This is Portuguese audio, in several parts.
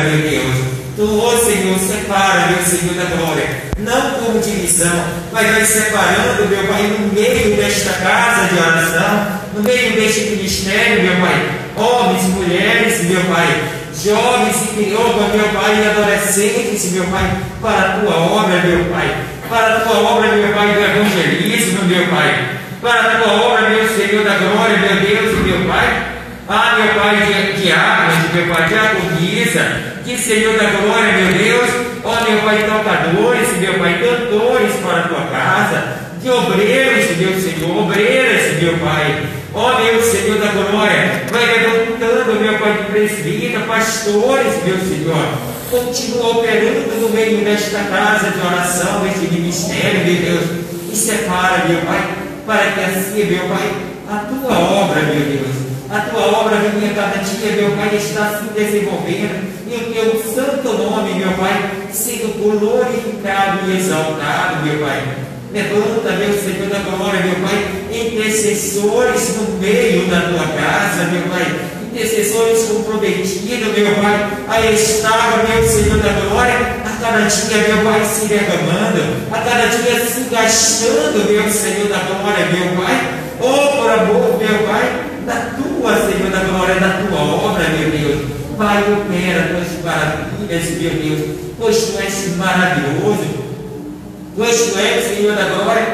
meu Deus. Tu, ó Senhor, separa, meu Senhor da glória, não como divisão, mas vai separando, meu Pai, no meio desta casa de oração, no meio deste ministério, meu Pai, homens, mulheres, meu Pai, jovens e crioulas, meu Pai, e adolescentes, meu Pai, para a tua obra, meu Pai, para a tua obra, meu Pai, do evangelismo, meu Pai, para a tua obra, meu Senhor da glória, meu Deus e meu Pai. Ah, meu Pai, diáconos, meu Pai, diaconisa, que Senhor da glória, meu Deus, ó meu Pai, tocadores, meu Pai, cantores para a tua casa, de obreiros, meu Senhor, obreiras, meu Pai, ó meu Senhor da glória, vai levantando, meu Pai, de presbítero, pastores, meu Senhor, continua operando no meio desta casa de oração, deste ministério, meu Deus, e separa, meu Pai, para que assim, meu Pai, a tua obra, meu Deus, a tua obra venha cada dia, meu Pai, está se desenvolvendo e o teu santo nome, meu Pai, sendo glorificado e exaltado, meu Pai. Levanta, meu Senhor da glória, meu Pai, intercessores no meio da tua casa, meu Pai, intercessores comprometidos, meu Pai, a estar, meu Senhor da glória, a cada dia, meu Pai, se derramando, a cada dia se gastando, meu Senhor da glória, meu Pai, oh, por amor, meu Pai, da tua, Senhor da glória, da tua obra, meu Deus. Pai, opera tuas maravilhas, meu Deus, pois tu és maravilhoso, pois tu és, Senhor da glória,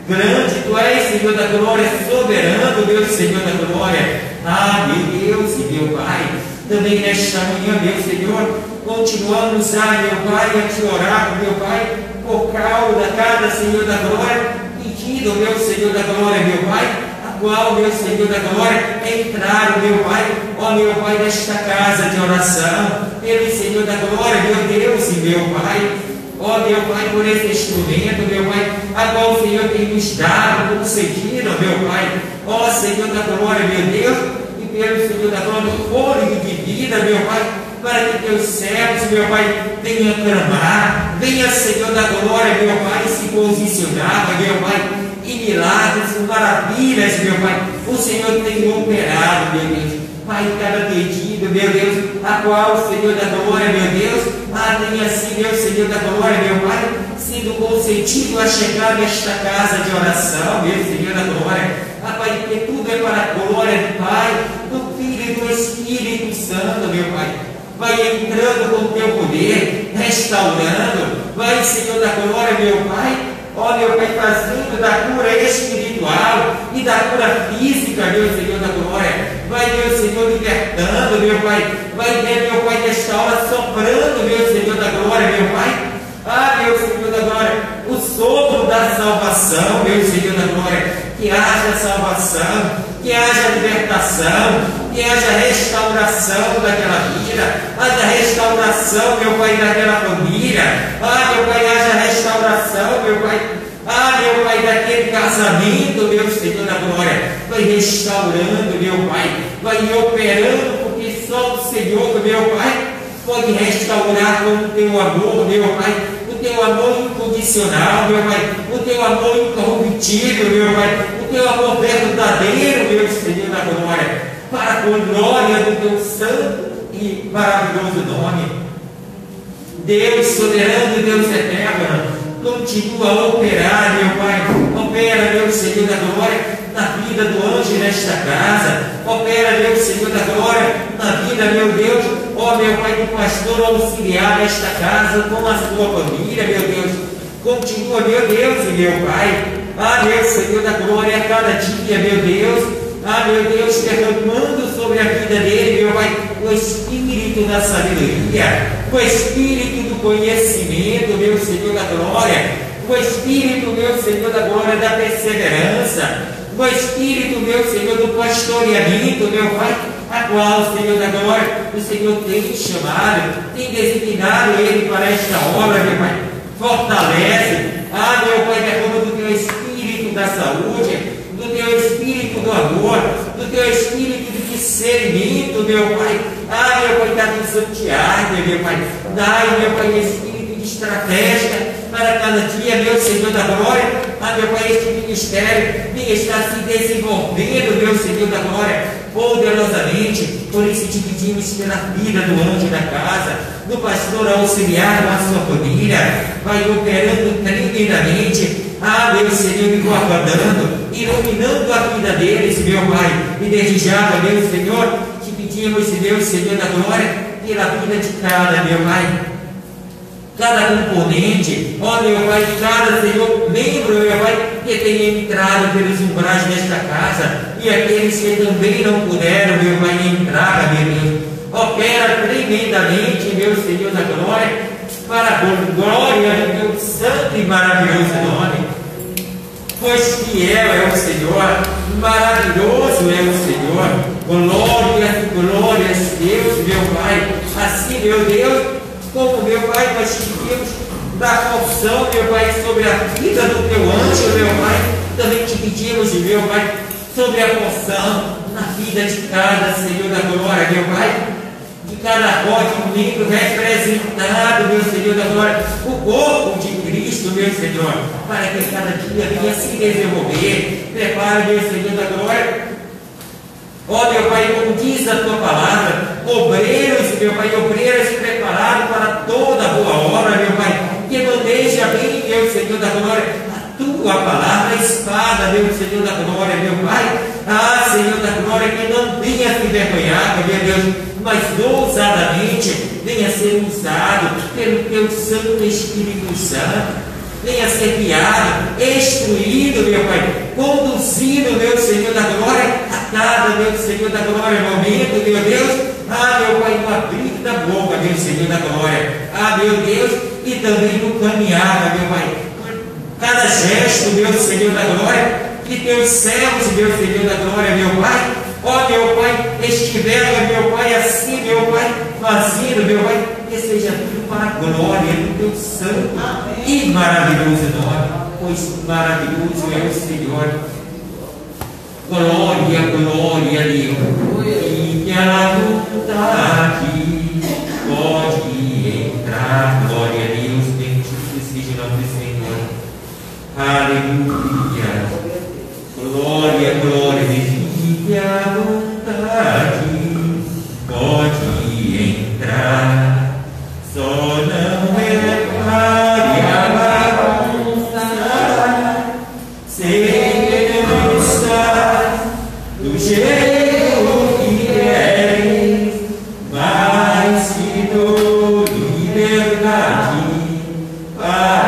grande, tu és, Senhor da glória, soberano, meu Senhor da glória. Ah, meu Deus e meu Pai, também nesta manhã, meu Senhor, continuamos a, meu Pai, a te orar, meu Pai, por cada Senhor da glória, pedindo, meu Senhor da glória, meu Pai, qual, meu Senhor da glória, entrar, meu Pai, ó meu Pai, nesta casa de oração, pelo Senhor da glória, meu Deus e meu Pai, ó meu Pai, por esse instrumento, meu Pai, a qual o Senhor tem nos dado, concedido, meu Pai, ó Senhor da glória, meu Deus, e pelo Senhor da glória, o fôlego de vida, meu Pai, para que teus servos, meu Pai, venham clamar, venha, Senhor da glória, meu Pai, se posicionar, meu Pai, e milagres, e maravilhas, meu Pai, o Senhor tem operado, meu Deus, Pai, cada pedido, meu Deus, a qual o Senhor da glória, meu Deus, tem assim, meu Senhor da glória, meu Pai, sido consentido a chegar nesta casa de oração, meu Senhor da glória, Pai, porque tudo é para a glória do Pai, do Filho e do Espírito Santo, meu Pai. Vai entrando com o teu poder, restaurando, vai, Senhor da glória, meu Pai, ó meu Pai, fazendo da cura espiritual e da cura física, meu Senhor da glória, vai, meu Senhor, libertando, meu Pai, vai, meu Pai, nesta hora soprando, meu Senhor da glória, meu Pai, meu Senhor da glória, o sopro da salvação, meu Senhor da glória, que haja salvação, que haja libertação, que haja restauração daquela vida, haja restauração, meu Pai, daquela família, meu Pai, haja restauração, meu Pai, meu Pai, daquele casamento, meu Senhor da glória, vai restaurando, meu Pai, vai operando, porque só o Senhor, meu Pai, pode restaurar com o teu amor, meu Pai, o teu amor incondicional, meu Pai, o teu amor incorruptível, meu Pai, o teu amor verdadeiro, meu Senhor da glória, para a glória do teu santo e maravilhoso nome. Deus soberano e Deus eterno, continua a operar, meu Pai, opera, meu Senhor da glória, na vida do anjo nesta casa, opera, meu Senhor da glória, na vida, meu Deus, ó meu Pai, do pastor auxiliar nesta casa, com a sua família, meu Deus, continua, meu Deus e meu Pai, meu Senhor da glória, a cada dia, meu Deus, meu Deus, derramando sobre a vida dele, meu Pai, o Espírito da sabedoria, o Espírito do conhecimento, meu Senhor da glória, o Espírito, meu Senhor da glória, da perseverança, o Espírito, meu Senhor, do pastoreamento, meu Pai, a qual, Senhor da glória, o Senhor tem chamado, tem designado ele para esta obra, meu Pai, fortalece, meu Pai, derrama do teu Espírito da saúde, do teu Espírito do amor, do teu Espírito de discernimento, meu Pai, meu Pai, da visão diária, meu Pai, dai, meu Pai, Espírito de estratégia para cada dia, meu Senhor da glória, meu Pai, este ministério que está se desenvolvendo, meu Senhor da glória, poderosamente. Por isso te pedimos pela vida do anjo da casa, do pastor auxiliar da sua família, vai operando tremendamente. Meu Senhor, me guardando, iluminando a vida deles, meu Pai. E desde já, meu Senhor, te pedimos, Deus, Senhor da glória, pela vida de cada, meu Pai, cada componente, meu Pai, cada, Senhor, membro, meu Pai, que tenha entrado pelos umbrais desta casa, e aqueles que também não puderam, meu Pai, entrar, meu Deus. Opera tremendamente, meu Senhor da glória, para a glória do teu santo e maravilhoso nome. Pois fiel é o Senhor, maravilhoso é o Senhor. Glórias, glórias, Deus, meu Pai. Assim, meu Deus, como, meu Pai, nós te pedimos da porção, meu Pai, sobre a vida do teu anjo, meu Pai. Também te pedimos, meu Pai, sobre a porção na vida de cada, Senhor da glória, meu Pai, de cada corpo, membro representado, meu Senhor da glória, o corpo de Cristo, meu Senhor, para que cada dia venha se desenvolver. Prepara, meu Senhor da glória, meu Pai, como diz a tua palavra, obreiros, meu Pai, obreiros preparados para toda boa obra, meu Pai, que maneja bem, meu Senhor da glória, tua palavra, a espada, meu Senhor da glória, meu Pai. Senhor da glória, que não venha se envergonhar, meu Deus, mas ousadamente venha ser usado pelo teu Santo Espírito Santo. Venha ser guiado, instruído, meu Pai, conduzido, meu Senhor da glória, a cada, meu Senhor da glória, momento, meu Deus. Meu Pai, no abrir da boca, meu Senhor da glória. Meu Deus, e também no caminhar, meu Pai. Cada gesto, meu Senhor da glória, que teus servos, meu Senhor da glória, meu Pai, meu Pai, estiveram, meu Pai, assim, meu Pai, fazendo, meu Pai, que seja tudo para a glória do teu santo e maravilhoso nome, pois maravilhoso é o Senhor. Glória, glória a Deus, e que a vontade pode entrar. Glória a Deus, bendito seja o nome do Senhor. Aleluia. Glória, glória, e a vontade pode entrar. Só não repare a bagunça, sem estar do jeito que queres, mas te dou liberdade para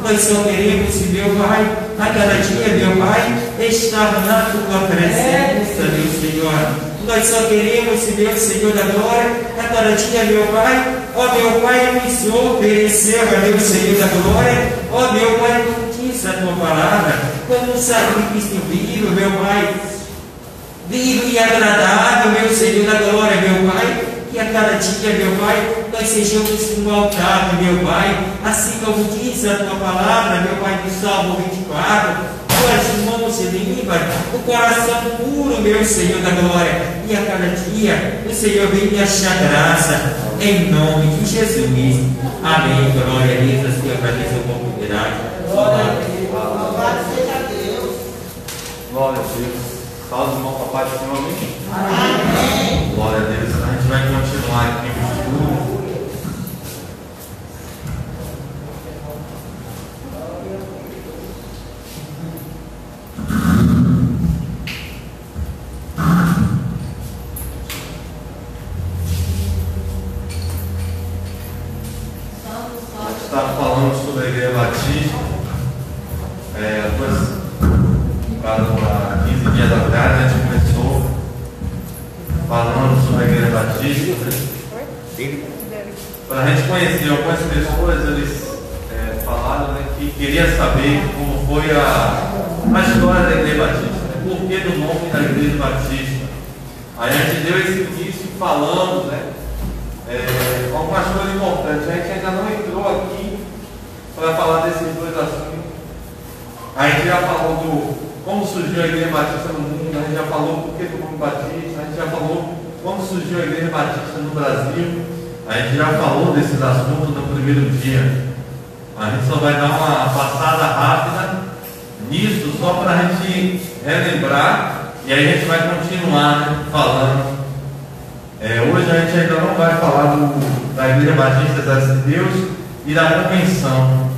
nós só queremos, meu Pai, a cada dia, meu Pai, estar na tua presença, meu Senhor. Nós só queremos, meu Senhor da glória, a cada dia, meu Pai, meu Pai, nos ofereceu, meu Senhor da glória, meu Pai, como diz a tua palavra, como um sacrifício vivo, meu Pai, vivo e agradável, meu Senhor da glória, meu Pai. Que a cada dia, meu Pai, nós sejamos um altar, meu Pai, assim como diz a tua palavra, meu Pai, no Salmo 24, tuas mãos limpas, o coração puro, meu Senhor da glória, e a cada dia o Senhor vem me achar graça, em nome de Jesus. Amém. Glória a Deus, assim eu agradeço a oportunidade. Louvado seja Deus. Glória a Deus. Salve, irmão, papai do Senhor, amém? Amém. Glória a Deus. A gente vai continuar aqui no estudo. dias atrás, a gente começou falando sobre a Igreja Batista, né? Para a gente conhecer algumas pessoas, eles falaram, né, que queriam saber como foi a história da Igreja Batista, né? Por que do nome da Igreja Batista. Aí a gente deu esse início falando, né, algumas coisas importantes. A gente ainda não entrou aqui para falar desses dois assuntos. A gente já falou do como surgiu a Igreja Batista no mundo, a gente já falou por que do nome Batista, a gente já falou como surgiu a Igreja Batista no Brasil, a gente já falou desses assuntos no primeiro dia. A gente só vai dar uma passada rápida nisso, só para a gente relembrar, e aí a gente vai continuar, né, falando. Hoje a gente ainda não vai falar da Igreja Batista Exército de Deus e da convenção,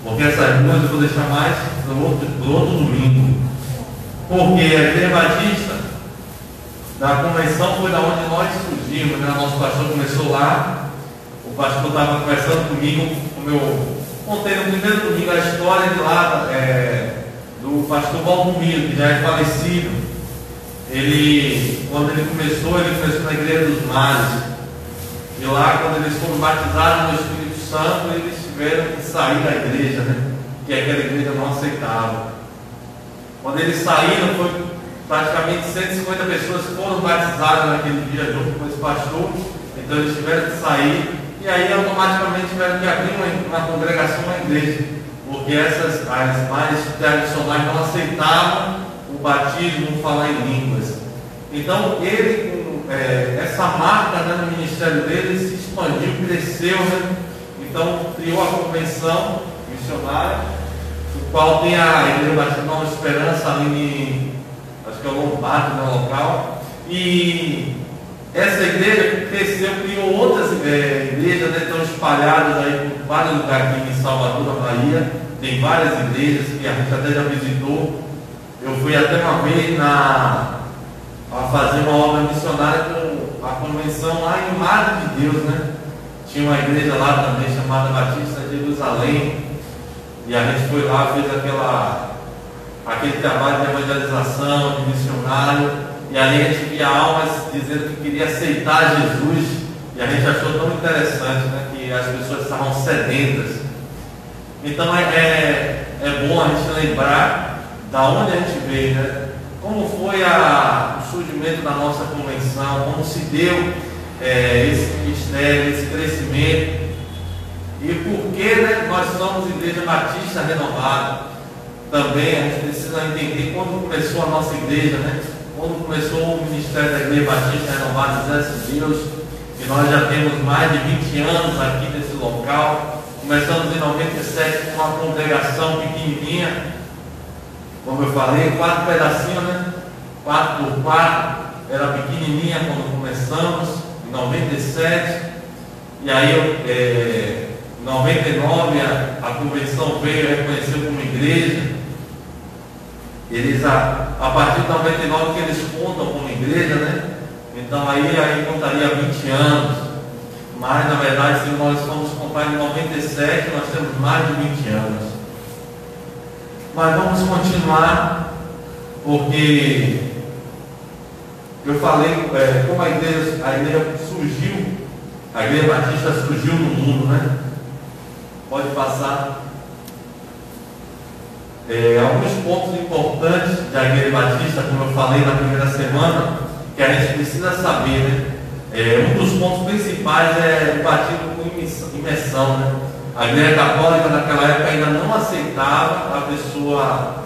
porque essas duas eu vou deixar mais para o outro domingo. Porque a Igreja Batista da convenção foi da onde nós surgimos, né? Nosso pastor começou lá, o pastor estava conversando comigo, como eu contei no primeiro domingo a história de lá do pastor Valdomiro, que já é falecido. Quando ele começou na Igreja dos Mares. E lá, quando eles foram batizados no Espírito Santo, eles tiveram que sair da igreja, né? Que aquela igreja não aceitava. Quando eles saíram, foi praticamente 150 pessoas que foram batizadas naquele dia junto com esse pastor. Então eles tiveram que sair e aí automaticamente tiveram que abrir uma congregação na igreja, porque as mais tradicionais não aceitavam o batismo, falar em línguas. Então ele, com essa marca, né, no ministério dele, se expandiu, cresceu, né? Então criou a convenção missionária, o qual tem a Igreja Batista Nova Esperança ali acho que é o Lombardo, né, local. E essa igreja cresceu, criou outras igrejas, né, estão espalhadas aí por vários lugares aqui em Salvador, na Bahia. Tem várias igrejas que a gente até já visitou. Eu fui até uma vez a fazer uma obra missionária com a convenção lá em Madre de Deus, né? Tinha uma igreja lá também chamada Batista de Jerusalém. E a gente foi lá, fez aquele trabalho de evangelização, de missionário. E ali a gente via almas dizendo que queria aceitar Jesus. E a gente achou tão interessante, né, que as pessoas estavam sedentas. Então é bom a gente lembrar da onde a gente veio, né? Como foi o surgimento da nossa convenção, como se deu esse ministério, esse crescimento. E por que, né, nós somos Igreja Batista Renovada. Também a gente precisa entender quando começou a nossa igreja, né? Quando começou o ministério da Igreja Batista Renovada Exército de Deus, que nós já temos mais de 20 anos aqui nesse local. Começamos em 97 com uma congregação pequenininha, como eu falei, 4 pedacinhos, né? 4 por 4, era pequenininha quando começamos, em 97. E aí, em 99, a convenção veio e reconheceu como igreja. Eles, a partir de 99 que eles contam como igreja, né? Então aí contaria 20 anos. Mas na verdade, se nós formos contar em 97, nós temos mais de 20 anos. Mas vamos continuar, porque eu falei como a igreja surgiu, a Igreja Batista surgiu no mundo, né? Pode passar. Alguns pontos importantes da Igreja Batista, como eu falei na primeira semana, que a gente precisa saber, né? Um dos pontos principais é o batismo com imersão, né? A Igreja Católica naquela época ainda não aceitava a pessoa,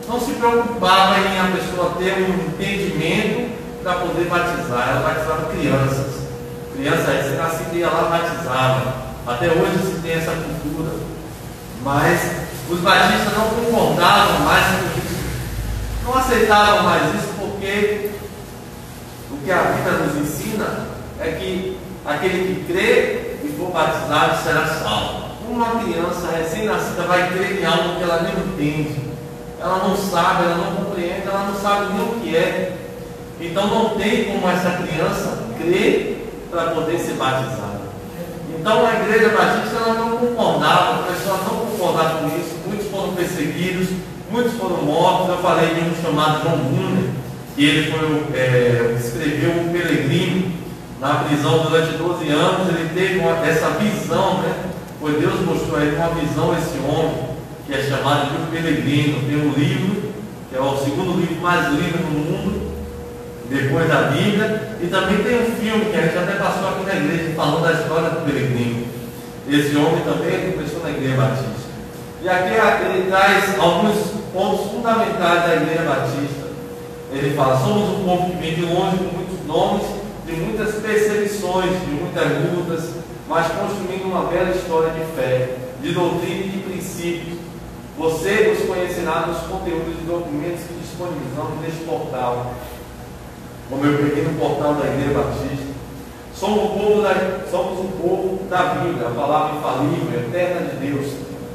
não se preocupava em a pessoa ter um entendimento para poder batizar. Ela batizava crianças. Crianças, você nascia lá, batizava. Até hoje se tem essa cultura. Mas os batistas não concordavam mais com isso. Não aceitavam mais isso, porque o que a Bíblia nos ensina é que aquele que crê e for batizado será salvo. Uma criança recém-nascida vai crer em algo que ela nem entende. Ela não sabe, ela não compreende, ela não sabe nem o que é. Então não tem como essa criança crer para poder ser batizada. Então a Igreja Batista ela não concordava, a pessoa não concordava com isso. Muitos foram perseguidos, muitos foram mortos. Eu falei de um chamado John Bunyan, que ele escreveu O Peregrino na prisão durante 12 anos. Ele teve essa visão, né? Pois Deus mostrou a ele uma visão, esse homem, que é chamado de O Peregrino. Tem um livro, que é o segundo livro mais lido no mundo, depois da Bíblia, e também tem um filme que a gente até passou aqui na igreja, falando da história do peregrino. Esse homem também começou na Igreja Batista. E aqui ele traz alguns pontos fundamentais da Igreja Batista. Ele fala: somos um povo que vem de longe, com muitos nomes, de muitas perseguições, de muitas lutas, mas construindo uma bela história de fé, de doutrina e de princípios. Você nos conhecerá nos conteúdos e documentos que disponibilizamos neste portal, como eu peguei no portal da Igreja Batista. Somos um povo da Bíblia, a palavra infalível, eterna de Deus.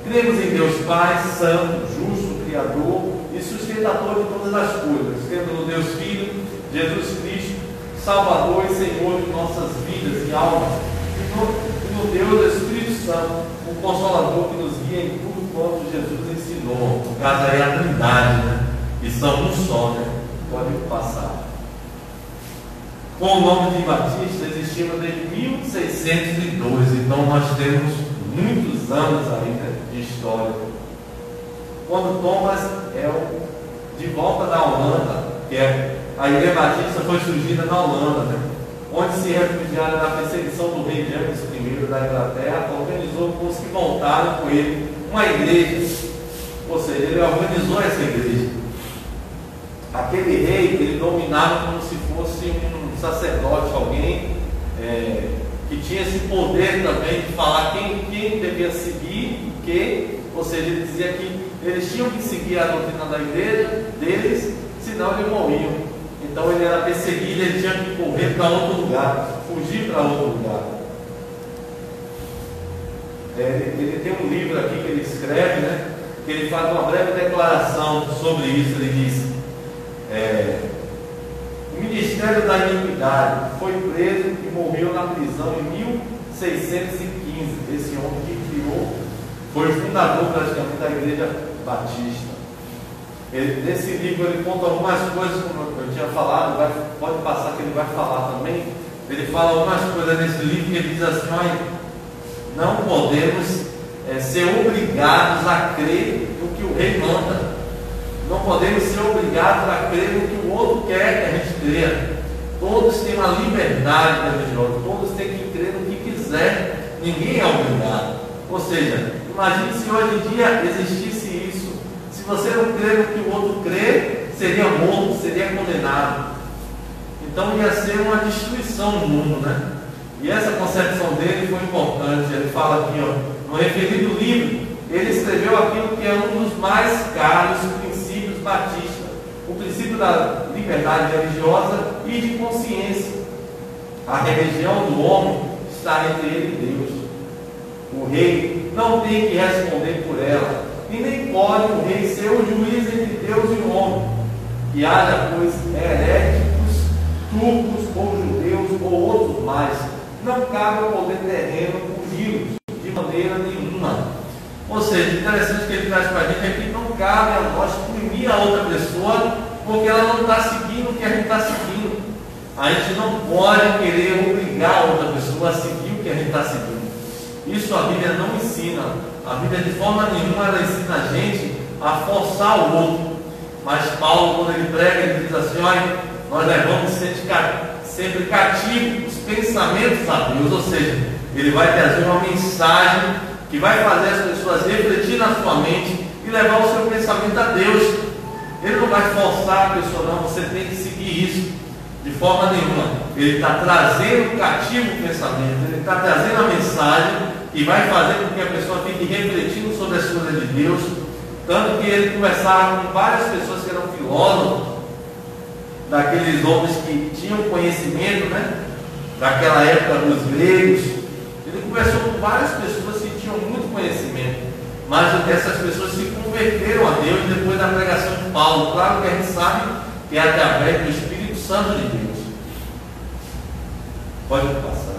Cremos em Deus Pai, Santo, Justo, Criador e sustentador de todas as coisas. Cremos no Deus Filho, Jesus Cristo, Salvador e Senhor de nossas vidas e almas. E no Deus Espírito Santo, o Consolador que nos guia em tudo quanto Jesus ensinou. No caso aí a Trindade, né? Que são um só, né? Pode passar. Com o nome de Batista existimos desde 1612, então nós temos muitos anos ainda de história. Quando Thomas de volta da Holanda, que a Igreja Batista foi surgida na Holanda, né? Onde se refugiaram da perseguição do rei James I da Inglaterra, organizou com os que voltaram com ele uma igreja, ou seja, ele organizou essa igreja. Aquele rei, ele dominava como se fosse um sacerdote, alguém que tinha esse poder também de falar quem devia seguir o que, ou seja, ele dizia que eles tinham que seguir a doutrina da igreja deles, senão eles morriam. Então ele era perseguido, ele tinha que correr para outro lugar, fugir para outro lugar. Ele tem um livro aqui que ele escreve, né, que ele faz uma breve declaração sobre isso. Ele diz: o Ministério da Iniquidade foi preso e morreu na prisão em 1615. Esse homem que criou, foi o fundador praticamente da Igreja Batista. Nesse livro ele conta algumas coisas, como eu tinha falado, pode passar que ele vai falar também. Ele fala algumas coisas nesse livro que ele diz assim: olha, não podemos ser obrigados a crer no que o rei manda. Não podemos ser obrigados a crer no que o outro quer que a gente creia. Todos têm uma liberdade religiosa, todos têm que crer no que quiser, ninguém é obrigado. Ou seja, imagine se hoje em dia existisse isso. Se você não crer no que o outro crê, seria morto, seria condenado. Então ia ser uma destruição no mundo, né? E essa concepção dele foi importante. Ele fala aqui, ó, no referido livro, ele escreveu aquilo que é um dos mais caros princípios batistas, o princípio da liberdade religiosa e de consciência. A religião do homem está entre ele e Deus. O rei não tem que responder por ela, e nem pode o rei ser o juiz entre Deus e o homem. Que haja, pois, heréticos, turcos ou judeus ou outros mais, não cabe ao poder terreno puni-los de maneira nenhuma. Ou seja, interessante que ele traz para a gente é que não cabe a nós punir a outra pessoa porque ela não está seguindo o que a gente está seguindo. A gente não pode querer obrigar a outra pessoa a seguir o que a gente está seguindo. Isso a Bíblia não ensina. A Bíblia de forma nenhuma ela ensina a gente a forçar o outro. Mas Paulo, quando ele prega, ele diz assim: olha, nós levamos sempre cativo os pensamentos a Deus. Ou seja, ele vai trazer uma mensagem que vai fazer as pessoas refletir na sua mente e levar o seu pensamento a Deus. Ele não vai forçar a pessoa, não, você tem que seguir isso, de forma nenhuma. Ele está trazendo cativo o pensamento, ele está trazendo a mensagem que vai fazer com que a pessoa fique refletindo sobre as coisas de Deus. Tanto que ele conversava com várias pessoas que eram filósofos, daqueles homens que tinham conhecimento, né, daquela época dos gregos. Ele conversou com várias pessoas que tinham muito conhecimento, mas essas pessoas se converteram a Deus depois da pregação de Paulo. Claro que a gente sabe que é através do Espírito Santo de Deus. Pode passar.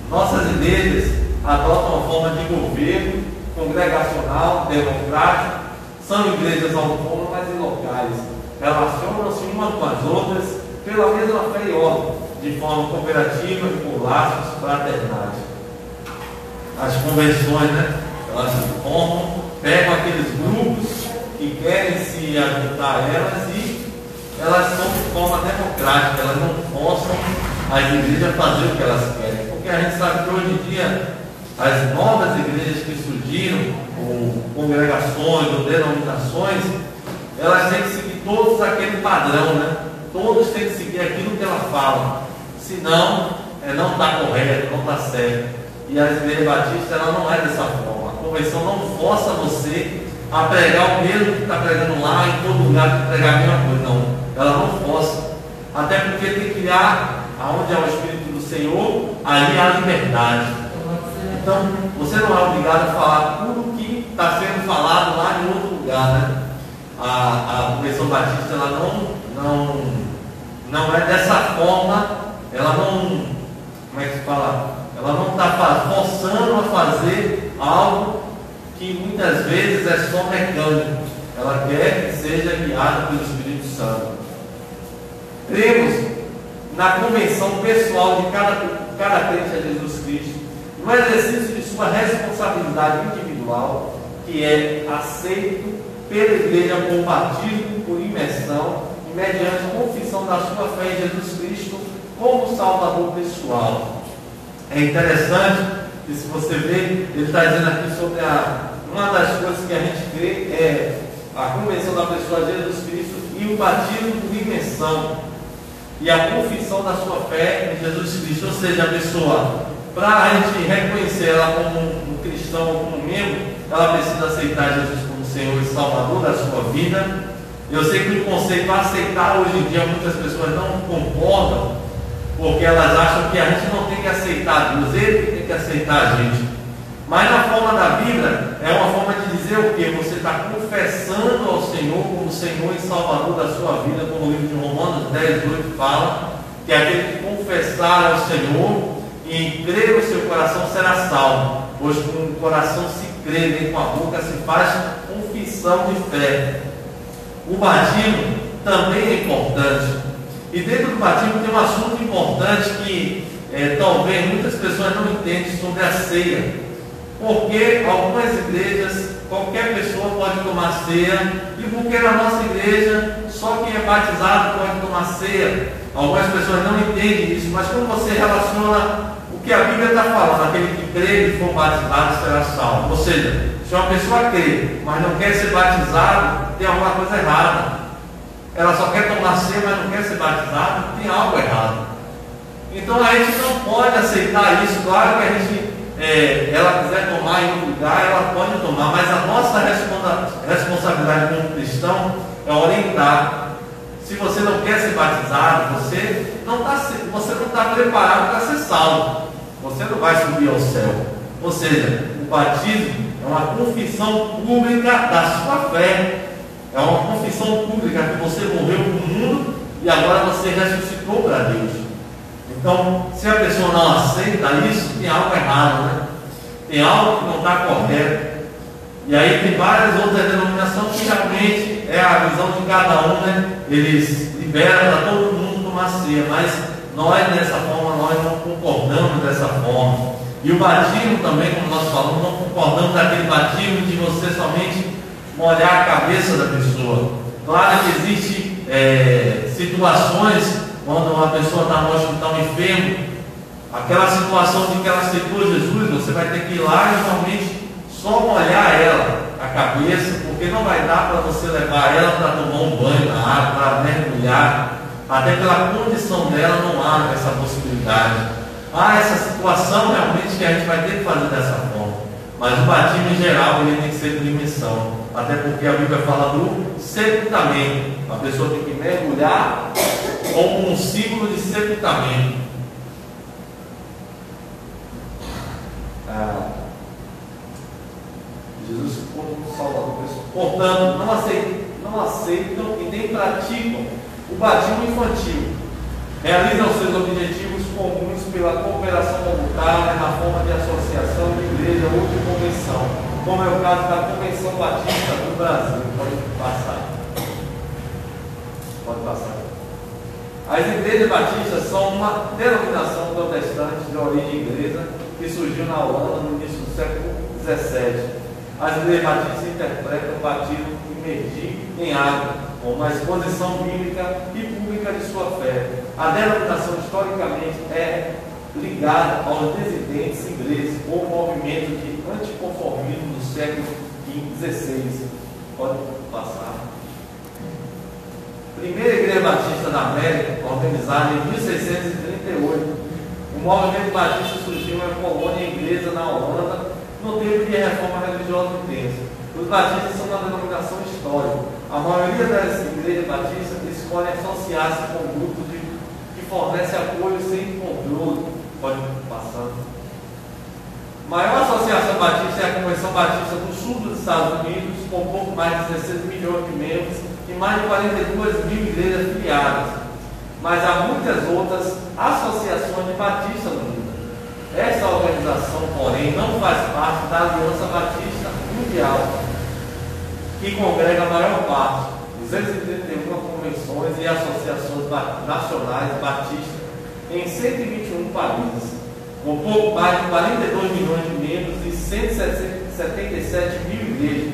Nossas igrejas adotam uma forma de governo congregacional, democrático, são igrejas autônomas e locais, relacionam-se umas com as outras pela mesma fé e ordem, de forma cooperativa e por laços fraternais. As convenções, né? Elas se formam, pegam aqueles grupos que querem se ajuntar a elas e elas são de forma democrática, elas não forçam as igrejas a fazer o que elas querem, porque a gente sabe que hoje em dia as novas igrejas que surgiram, ou congregações, ou denominações, elas têm que seguir todos aquele padrão, né? Todos têm que seguir aquilo que ela fala, senão não está correto, não está certo. E a igreja batista ela não é dessa forma. A convenção não força você a pregar o mesmo que está pregando lá em todo lugar, que pregar a mesma coisa, não. Ela não força, até porque tem que ir aonde é o Espírito do Senhor, ali há liberdade. Então, você não é obrigado a falar tudo que está sendo falado lá em outro lugar, né? A Convenção Batista, ela não é dessa forma, ela não, como é que se fala? Ela não está forçando a fazer algo que muitas vezes é só mecânico. Ela quer que seja guiada pelo Espírito Santo. Cremos na convenção pessoal de cada crente a Jesus Cristo, no exercício de sua responsabilidade individual, que é aceito pela igreja por batismo, por imersão e mediante confissão da sua fé em Jesus Cristo como Salvador pessoal. É interessante que, se você ver, ele está dizendo aqui sobre uma das coisas que a gente crê é a convenção da pessoa de Jesus Cristo e o batismo por imersão e a confissão da sua fé em Jesus Cristo. Ou seja, a pessoa, para a gente reconhecer ela como um cristão ou como membro, ela precisa aceitar Jesus como Senhor e Salvador da sua vida. Eu sei que o conceito aceitar hoje em dia muitas pessoas não concordam, porque elas acham que a gente não tem que aceitar Deus, Ele tem que aceitar a gente. Mas na forma da Bíblia, é uma forma de dizer o que? Você está confessando ao Senhor como Senhor e Salvador da sua vida, como o livro de Romanos 10:8 fala, que aquele que confessar ao Senhor e crer no seu coração será salvo, pois com o coração se crê e com a boca se faz confissão de fé. O batismo também é importante. E dentro do batismo tem um assunto importante que talvez muitas pessoas não entendem sobre a ceia. Porque algumas igrejas, qualquer pessoa pode tomar ceia, e porque na nossa igreja só quem é batizado pode tomar ceia. Algumas pessoas não entendem isso, mas quando você relaciona o que a Bíblia está falando, aquele que crê e for batizado será salvo. Ou seja, se uma pessoa crê, mas não quer ser batizado, tem alguma coisa errada. Ela só quer tomar ceia, mas não quer ser batizado, tem algo errado. Então a gente não pode aceitar isso. Claro que a gente, ela quiser tomar em outro lugar, ela pode tomar, mas a nossa responsabilidade como cristão é orientar. Se você não quer ser batizado, você não está preparado para ser salvo. Você não vai subir ao céu. Ou seja, o batismo é uma confissão pública da sua fé. É uma confissão pública que você morreu para o mundo e agora você ressuscitou para Deus. Então, se a pessoa não aceita isso, tem algo errado, né? Tem algo que não está correto. E aí tem várias outras denominações que realmente é a visão de cada um, né? Eles liberam para todo mundo tomar ceia, mas nós dessa forma, nós não concordamos dessa forma. E o batismo também, como nós falamos, não concordamos daquele batismo de você somente molhar a cabeça da pessoa. Claro que existem situações quando uma pessoa está no hospital enfermo, aquela situação de que ela aceitou Jesus, você vai ter que ir lá e realmente só molhar ela, a cabeça, porque não vai dar para você levar ela para tomar um banho na água, para mergulhar, até pela condição dela não há essa possibilidade. Há essa situação realmente que a gente vai ter que fazer dessa forma, mas o batismo em geral ele tem que ser por imersão, até porque a Bíblia fala do sepultamento. A pessoa tem que mergulhar como um símbolo de sepultamento. Jesus como Salvador. Portanto, não aceitam e nem praticam o batismo infantil. Realizam seus objetivos comuns pela cooperação voluntária na forma de associação de igreja ou de convenção. como é o caso da Convenção Batista do Brasil. Pode passar. Pode passar. As igrejas batistas são uma denominação protestante de origem inglesa que surgiu na Holanda no início do século XVII. As igrejas batistas interpretam o batismo imergir em água como uma exposição bíblica e pública de sua fé. A denominação historicamente é ligada aos dissidentes ingleses ou movimento de anticonformismo do século XVI. Pode passar. Primeira Igreja Batista da América, organizada em 1638. O movimento batista surgiu em colônia inglesa na Holanda, no tempo de reforma religiosa intensa. Os batistas são uma denominação histórica. A maioria das igrejas batistas escolhe associar-se com grupos que fornecem apoio sem controle. Pode passar. A maior associação batista é a Convenção Batista do Sul dos Estados Unidos, com pouco mais de 16 milhões de membros e mais de 42 mil igrejas filiadas. Mas há muitas outras associações de batistas no mundo. Esta organização, porém, não faz parte da Aliança Batista Mundial, que congrega a maior parte, 231 convenções e associações nacionais batistas em 121 países, com pouco mais de 42 milhões de membros e 177 mil igrejas.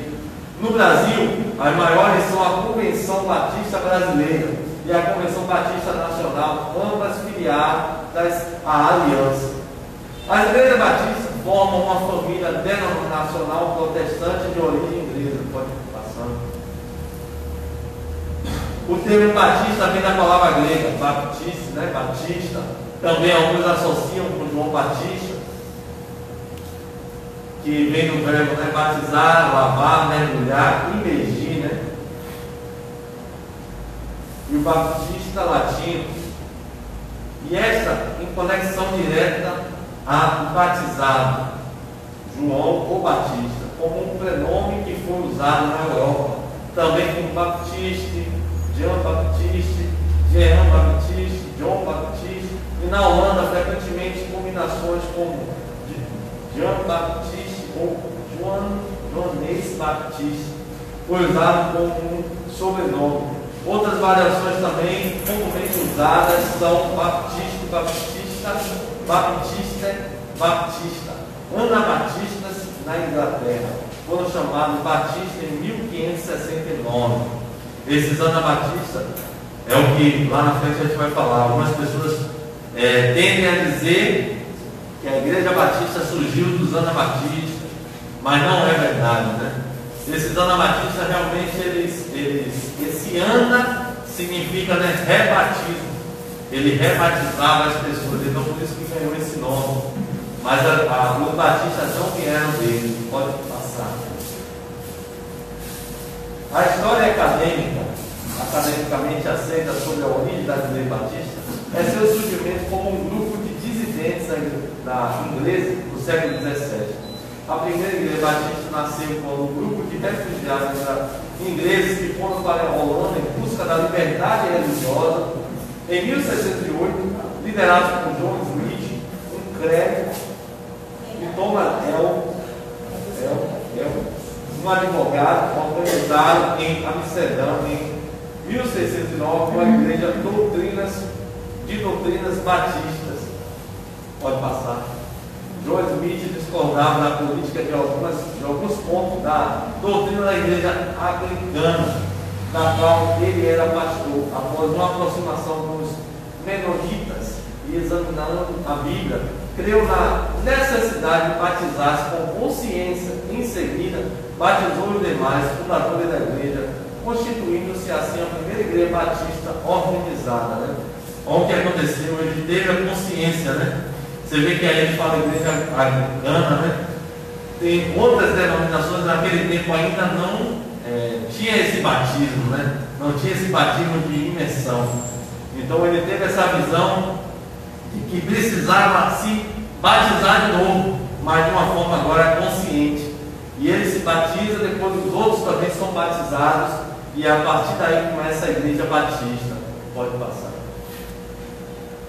No Brasil, as maiores são a Convenção Batista Brasileira e a Convenção Batista Nacional, ambas filiadas à Aliança. As igrejas batistas formam uma família denominacional protestante de origem inglesa. Pode passar. O termo batista vem da palavra grega, baptiste, né? Batista. Também alguns associam com João Batista, que vem do verbo, né? Batizar, lavar, mergulhar, imergir, né? E o baptista latino. E esta em conexão direta a batizado, João ou Batista, como um prenome que foi usado na Europa, também como Baptiste, Jean Baptiste, Jean Baptiste, John Baptiste, e na Holanda frequentemente combinações como Jean Baptiste ou Johannes Baptiste, foi usado como um sobrenome. Outras variações também comumente usadas são Baptiste, Baptista, Baptista, Anabatistas na Inglaterra. Foram chamados batistas em 1569. Esses anabatistas é o que lá na frente a gente vai falar. Algumas pessoas tendem a dizer que a Igreja Batista surgiu dos anabatistas, mas não é verdade, né? Esses anabatistas realmente esse ana significa, né, rebatismo. Ele rebatizava as pessoas, então por isso que ganhou esse nome. Mas os batistas não vieram dele. Pode passar. A história academicamente aceita sobre a origem da Igreja Batista é seu surgimento como um grupo de dissidentes da inglesa do século XVII. A primeira Igreja Batista nasceu quando um grupo de refugiados ingleses que foram para a Holanda em busca da liberdade religiosa. Em 1608, liderados por John Smith, um crente, e Thomas um advogado, organizaram em Amsterdã, em 1609, uma igreja de doutrinas batistas. Pode passar. John Smith discordava da política de alguns pontos da doutrina da igreja anglicana, da qual ele era pastor. Após uma aproximação dos menonitas e examinando a Bíblia, creu na necessidade de batizar-se com consciência. Em seguida, batizou os demais fundadores da igreja, constituindo-se assim a primeira igreja batista organizada, né? Olha o que aconteceu, ele teve a consciência, né? Você vê que aí ele fala igreja anglicana, né? Tem outras denominações naquele tempo ainda não tinha esse batismo, né? Não tinha esse batismo de imersão. Então ele teve essa visão de que precisava se batizar de novo, mas de uma forma agora consciente. E ele se batiza, depois os outros também são batizados, e a partir daí começa a igreja batista. Pode passar.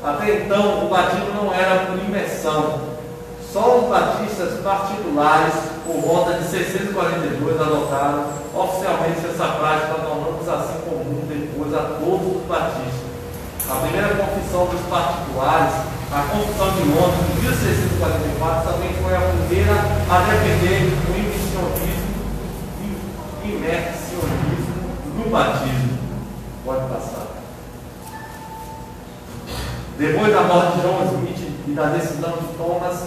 Até então o batismo não era por imersão. Só os batistas particulares por volta de 642, adotaram oficialmente essa prática, tornando-se assim comum depois a todos os batistas. A primeira confissão dos particulares, a Confissão de Londres, de 1644, também foi a primeira a defender o imersionismo no batismo. Pode passar. Depois da morte de John Smith e da decisão de Thomas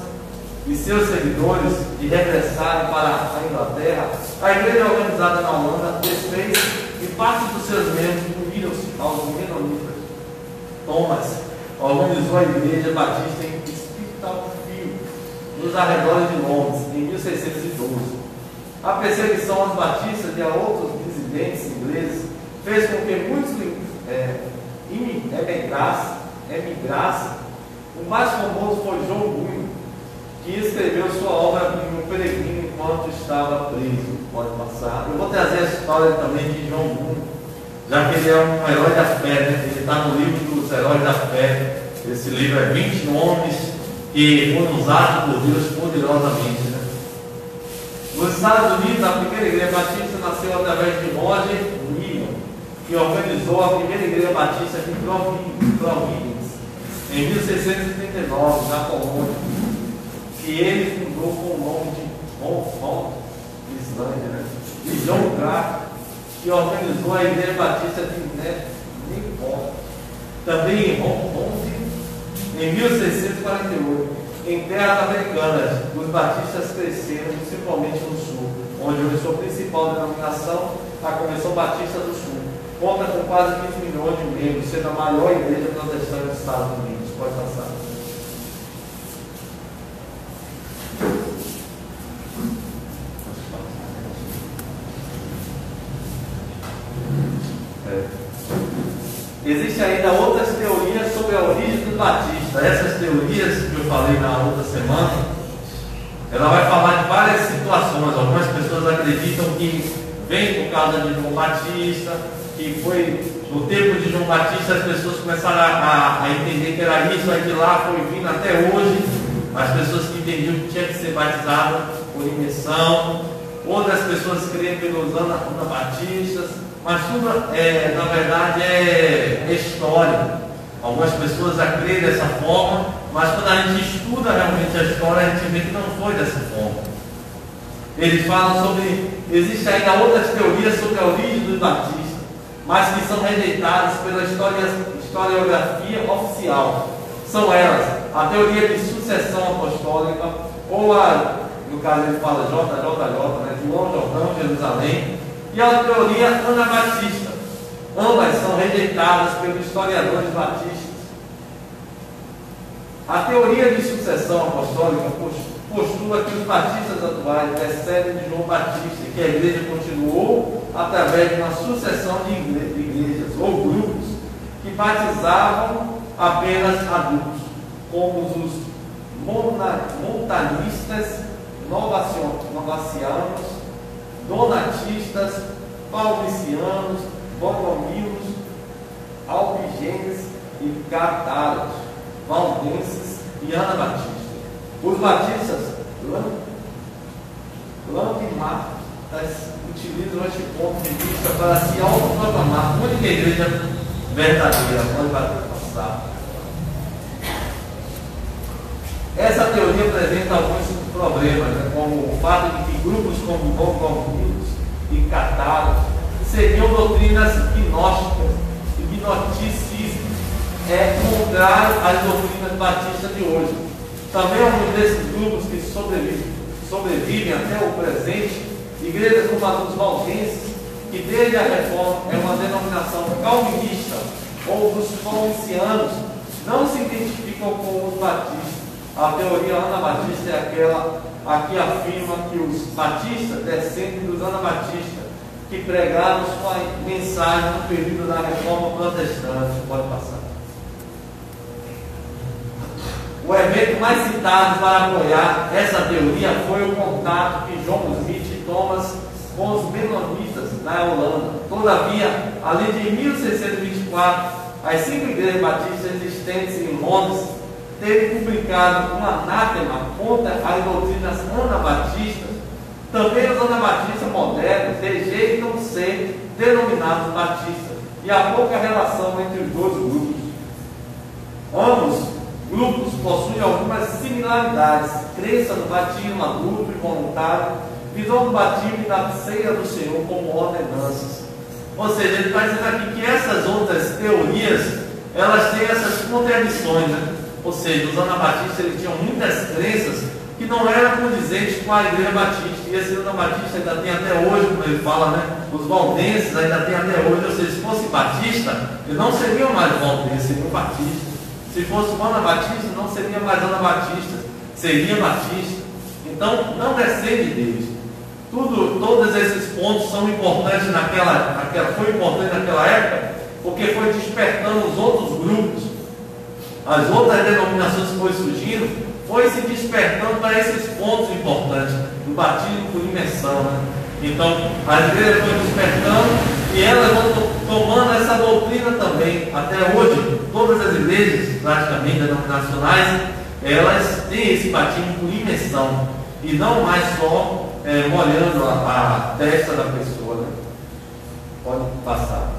e seus seguidores de regressarem para a Inglaterra, a igreja organizada na Holanda desfez e parte dos seus membros uniram-se aos menonitas. Thomas organizou a igreja batista em Spitalfields, nos arredores de Londres, em 1612. A perseguição aos batistas e a outros dissidentes ingleses fez com que muitos emigrassem. O mais famoso foi João Bunyan, que escreveu sua obra em Um Peregrino enquanto estava preso. Pode passar. Eu vou trazer a história também de João Bunyan, já que ele é um herói da fé, né? Ele está no livro dos heróis da fé. Esse livro é 20 nomes que foram usados por Deus poderosamente, né? Nos Estados Unidos, a primeira igreja batista nasceu através de Roger Williams, que organizou a primeira igreja batista de Providence, em 1639, na Colômbia, que ele fundou com o nome de Islândia, né? E John Clark, que organizou a igreja batista de Newport, também em Hong Kong, em 1648. Em terras americanas, os batistas cresceram principalmente no sul, onde hoje sua principal denominação, a Convenção Batista do Sul, conta com quase 15 milhões de membros, sendo a maior igreja protestante dos Estados Unidos. Pode passar. Existem ainda outras teorias sobre a origem do batista. Essas teorias que eu falei na outra semana, ela vai falar de várias situações. Algumas pessoas acreditam que vem por causa de João Batista, que foi no tempo de João Batista as pessoas começaram a entender que era isso, aquilo lá, foi vindo até hoje. As pessoas que entendiam que tinha que ser batizado por imersão, outras pessoas creem pelos anabatistas, mas tudo na verdade é história. Algumas pessoas creem dessa forma, mas quando a gente estuda realmente a história, a gente vê que não foi dessa forma. Eles falam sobre, existem ainda outras teorias sobre a origem dos batistas, mas que são rejeitadas pela historiografia oficial. São elas: a teoria de sucessão apostólica, ou no caso ele fala JJJ, né, João Jordão, Jerusalém, e a teoria anabatista. Ambas são rejeitadas pelos historiadores batistas. A teoria de sucessão apostólica postula que os batistas atuais descendem de João Batista e que a igreja continuou através de uma sucessão de igrejas ou grupos que batizavam apenas adultos, como os montanistas, novacianos, donatistas, paulicianos, bogomilos, albigenes e catáros, valdenses e anabatistas. Os batistas lampimartas utilizam este ponto de vista para se autoproclamar a única igreja verdadeira. Pode passar. Essa teoria apresenta alguns problemas, né, como o fato de que grupos como bogomilos e catáros seriam doutrinas gnósticas, e gnosticismo é contrário às doutrinas batistas de hoje. Também alguns desses grupos que sobrevivem até o presente, igrejas como a dos valdenses, que desde a reforma é uma denominação calvinista, ou dos paulincianos, não se identificam com os batistas. A teoria anabatista é aquela a que afirma que os batistas descendem dos anabatistas, que pregaram sua mensagem no período da reforma protestante. Pode passar. O evento mais citado para apoiar essa teoria foi o contato que John Smith e Thomas com os menonitas na Holanda. Todavia, além de 1624, as 5 igrejas batistas existentes em Londres terem publicado um anátema contra as doutrinas anabatistas, Também os anabatistas modernos rejeitam ser denominados batistas, e há pouca relação entre os dois grupos. Ambos grupos possuem algumas similaridades: crença no batismo adulto e voluntário, visão do batismo e da ceia do Senhor como ordenanças. Ou seja, ele está dizendo aqui que essas outras teorias, elas têm essas contradições, né? Ou seja, os anabatistas eles tinham muitas crenças que não eram condizentes com a igreja batista, e esse anabatista ainda tem até hoje, como ele fala, né? Os valdenses ainda tem até hoje. Ou seja, se fosse batista, eles não seriam mais valdenses, seriam batistas. Se fosse anabatista, não seria mais anabatista, seria batista. Então, não descende deles. Todos esses pontos são importantes foi importante naquela época, porque foi despertando os outros grupos, as outras denominações que foram surgindo, foi se despertando para esses pontos importantes, do batismo por imersão, né? Então, as igrejas foram despertando e elas vão tomando essa doutrina também. Até hoje, todas as igrejas, praticamente denominacionais, elas têm esse batismo por imersão, e não mais só molhando a testa da pessoa, né? Pode passar.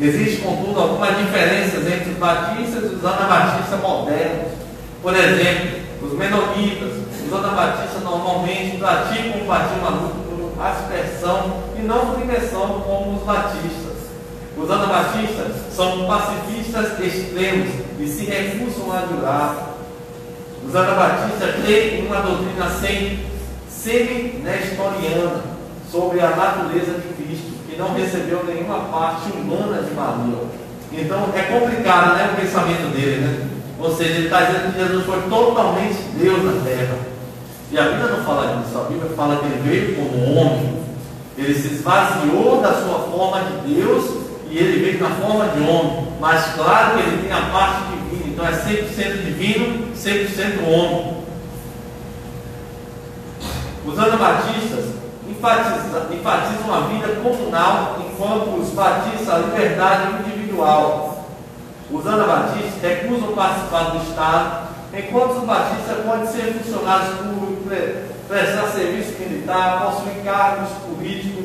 Existem, contudo, algumas diferenças entre os batistas e os anabatistas modernos. Por exemplo, os menonitas, os anabatistas normalmente praticam o batismo adulto por aspersão e não por imersão como os batistas. Os anabatistas são pacifistas extremos e se recusam a jurar. Os anabatistas têm uma doutrina semi-nestoriana sobre a natureza de Cristo, que não recebeu nenhuma parte humana de Maria. Então é complicado, né, o pensamento dele, né? Ou seja, ele está dizendo que Jesus foi totalmente Deus na terra. E a Bíblia não fala disso. A Bíblia fala que ele veio como homem. Ele se esvaziou da sua forma de Deus e ele veio na forma de homem. Mas claro que ele tem a parte divina. Então é 100% divino, 100% homem. Os anabatistas enfatizam a vida comunal, enquanto os batistas a liberdade individual. Os anabatistas recusam participar do Estado, enquanto os batistas podem ser funcionários públicos, prestar serviço militar, possuir cargos políticos.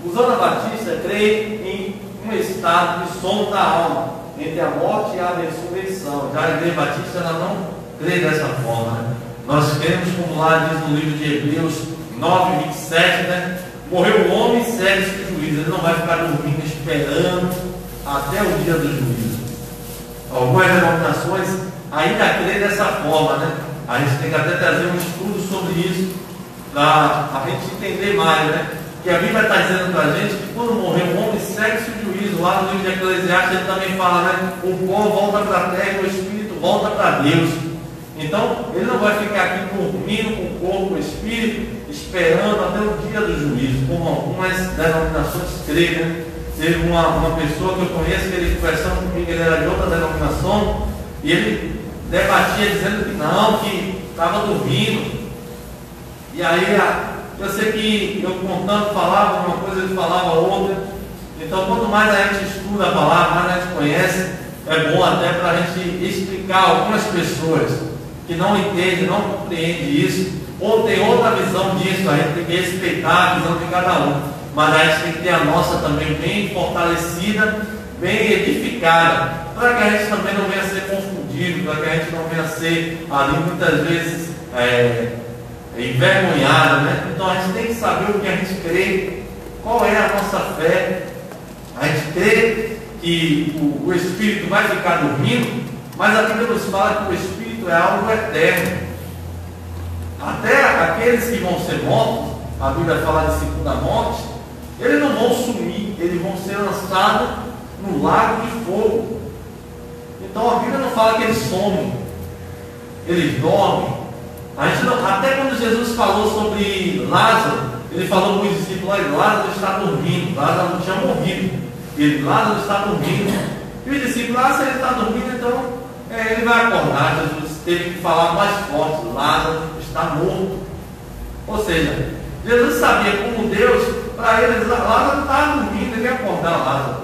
Os anabatistas creem em um estado de som da alma, entre a morte e a ressurreição. Já a igreja batista ela não crê dessa forma, né? Nós cremos, como lá diz no livro de Hebreus 9:27, né? Morreu o homem, segue-se o juízo. Ele não vai ficar dormindo esperando até o dia do juízo. Algumas denominações ainda creem dessa forma, né? A gente tem que até trazer um estudo sobre isso para a gente entender mais, né? Que a Bíblia está dizendo para a gente que quando morreu o homem, segue-se o juízo. Lá no livro de Eclesiastes ele também fala, né? O pó volta para a terra e o espírito volta para Deus. Então, ele não vai ficar aqui dormindo com o corpo, o espírito, esperando até o dia do juízo, como algumas denominações creem, né? Teve uma pessoa que eu conheço, que ele conversando comigo, ele era de outra denominação, e ele debatia dizendo que não, que estava dormindo. E aí, eu sei que eu contando falava uma coisa, ele falava outra. Então, quanto mais a gente estuda a palavra, mais a gente conhece, é bom até para a gente explicar a algumas pessoas que não entendem, não compreendem isso, ou tem outra visão disso. A gente tem que respeitar a visão de cada um, mas a gente tem que ter a nossa também bem fortalecida, bem edificada, para que a gente também não venha a ser confundido, para que a gente não venha a ser ali muitas vezes envergonhado, né? Então a gente tem que saber o que a gente crê, qual é a nossa fé. A gente crê que o Espírito vai ficar dormindo, mas a Bíblia nos fala que o Espírito é algo eterno. Até aqueles que vão ser mortos, a Bíblia fala de segunda morte, eles não vão sumir, eles vão ser lançados no lago de fogo. Então a Bíblia não fala que eles somem, eles dormem. A gente não, até quando Jesus falou sobre Lázaro, ele falou para os discípulos: Lázaro está dormindo. Lázaro não tinha morrido, Lázaro está dormindo. E os discípulos: se ele está dormindo, então ele vai acordar. Jesus teve que falar mais forte: Lázaro está morto. Ou seja, Jesus sabia, como Deus, para eles Lázaro estava dormindo, ele ia acordar Lázaro.